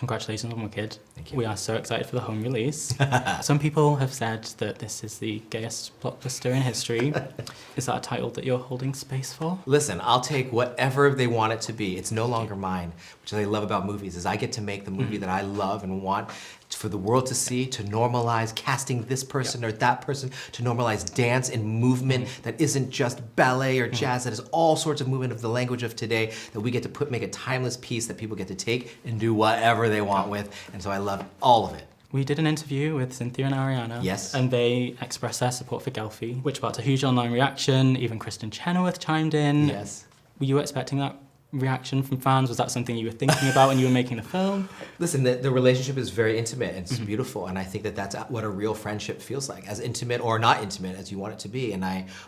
Congratulations on Wicked. Thank you. We are so excited for the home release. Some people have said that this is the gayest blockbuster in history. Is that a title that you're holding space for? Listen, I'll take whatever they want it to be. It's no longer mine, which I love about movies, is I get to make the movie that I love and want for the world to see, to normalize casting this person or that person, to normalize dance and movement that isn't just ballet or jazz, that is all sorts of movement of the language of today, that we get to make a timeless piece that people get to take and do whatever they want with. And so I love all of it. We did an interview with Cynthia and Ariana. Yes. And they expressed their support for Gelphie, which sparked a huge online reaction. Even Kristen Chenoweth chimed in. Yes. Were you expecting that reaction from fans? Was that something you were thinking about when you were making the film? Listen, the relationship is very intimate and it's beautiful, and I think that that's what a real friendship feels like, as intimate or not intimate as you want it to be.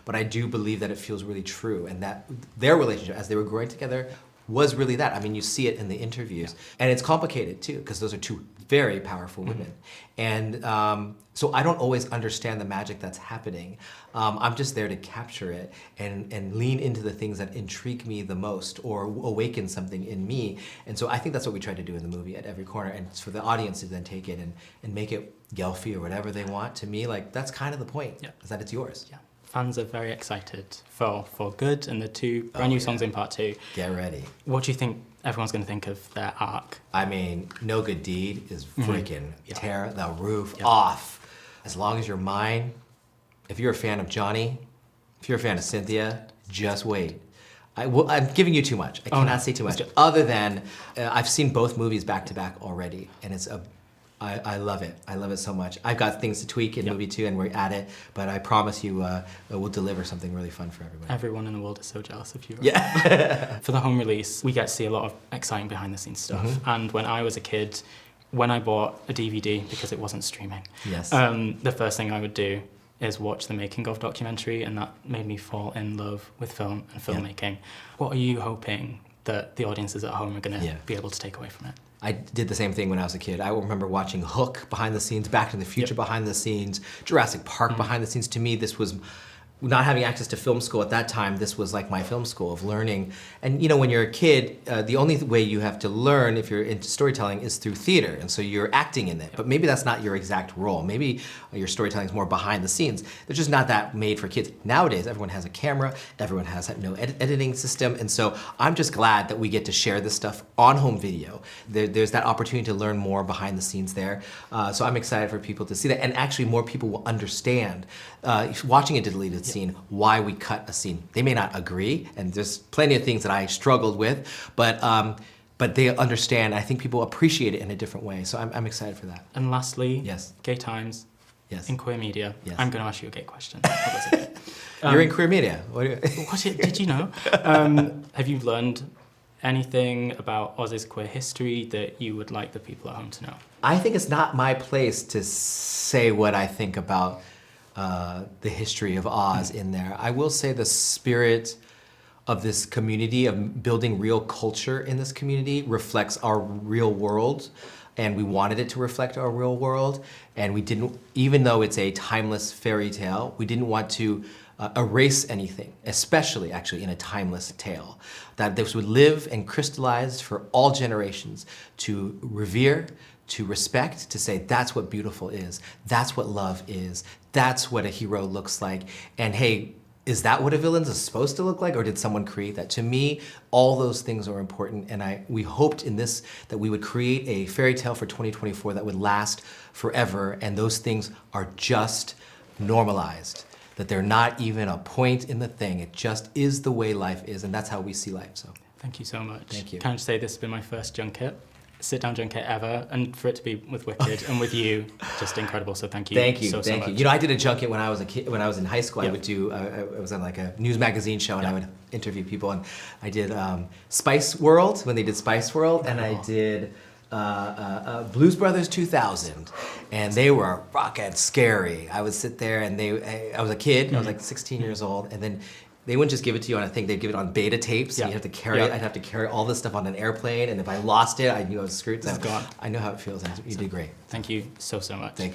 But I do believe that it feels really true, and that their relationship as they were growing together was really that. I mean, you see it in the interviews, and it's complicated too, because those are two very powerful women. And so I don't always understand the magic that's happening. I'm just there to capture it and lean into the things that intrigue me the most or awaken something in me. And so I think that's what we try to do in the movie at every corner. And for the audience to then take it and make it Gelphie or whatever they want, to me, like, that's kind of the point, is that it's yours. Yeah. Fans are very excited for Good and the two brand new songs in part 2. Get ready. What do you think everyone's going to think of their arc? I mean, No Good Deed is freaking tear the roof off. As long as you're mine, if you're a fan of Johnny, if you're a fan of Cynthia, just wait. I'm giving you too much. I cannot say too much. Other than, I've seen both movies back to back already, and I love it. I love it so much. I've got things to tweak in movie 2, and we're at it, but I promise you we'll deliver something really fun for everybody. Everyone in the world is so jealous of you. Right? Yeah. For the home release, we get to see a lot of exciting behind the scenes stuff. And when I was a kid, when I bought a DVD, because it wasn't streaming, the first thing I would do is watch the making of documentary, and that made me fall in love with film and filmmaking. What are you hoping that the audiences at home are going to be able to take away from it? I did the same thing when I was a kid. I remember watching Hook behind the scenes, Back to the Future behind the scenes, Jurassic Park behind the scenes. To me, this was, not having access to film school at that time, this was like my film school of learning. And you know, when you're a kid, the only way you have to learn if you're into storytelling is through theater, and so you're acting in it. But maybe that's not your exact role. Maybe your storytelling is more behind the scenes. They're just not that made for kids. Nowadays, everyone has a camera, everyone has no editing system, and so I'm just glad that we get to share this stuff on home video. There's that opportunity to learn more behind the scenes there. So I'm excited for people to see that, and actually more people will understand, watching a deleted scene, why we cut a scene. They may not agree, and there's plenty of things that I struggled with, but they understand. I think people appreciate it in a different way, so I'm excited for that. And lastly, Yes. gay times in queer media. Yes. I'm going to ask you a gay question. What was it? You're in queer media. Did you know? Have you learned anything about Oz's queer history that you would like the people at home to know? I think it's not my place to say what I think about the history of Oz in there. I will say the spirit of this community, of building real culture in this community, reflects our real world, and we wanted it to reflect our real world, and we didn't, even though it's a timeless fairy tale, we didn't want to erase anything, especially actually in a timeless tale, that this would live and crystallize for all generations to revere, to respect, to say that's what beautiful is, that's what love is, that's what a hero looks like, and hey, is that what a villain is supposed to look like, or did someone create that? To me, all those things are important, and we hoped in this that we would create a fairy tale for 2024 that would last forever, and those things are just normalized, that they're not even a point in the thing, it just is the way life is, and that's how we see life, so. Thank you so much. Thank you. Can I just say this has been my first junket, sit-down junket ever, and for it to be with Wicked and with you, just incredible, so thank you. Thank you, so thank much. you. You know, I did a junket when I was a kid, when I was in high school. I would do, I was on like a news magazine show, and I would interview people, and I did Spice World, when they did Spice World, and I did Blues Brothers 2000, and they were fucking scary. I would sit there, and I was a kid, I was like 16 years old, and then they wouldn't just give it to you on a thing, they'd give it on beta tapes, and you have to carry it. I'd have to carry all this stuff on an airplane, and if I lost it, I knew I was screwed. So I know how it feels, and you did great. Thank you so much. Thank you.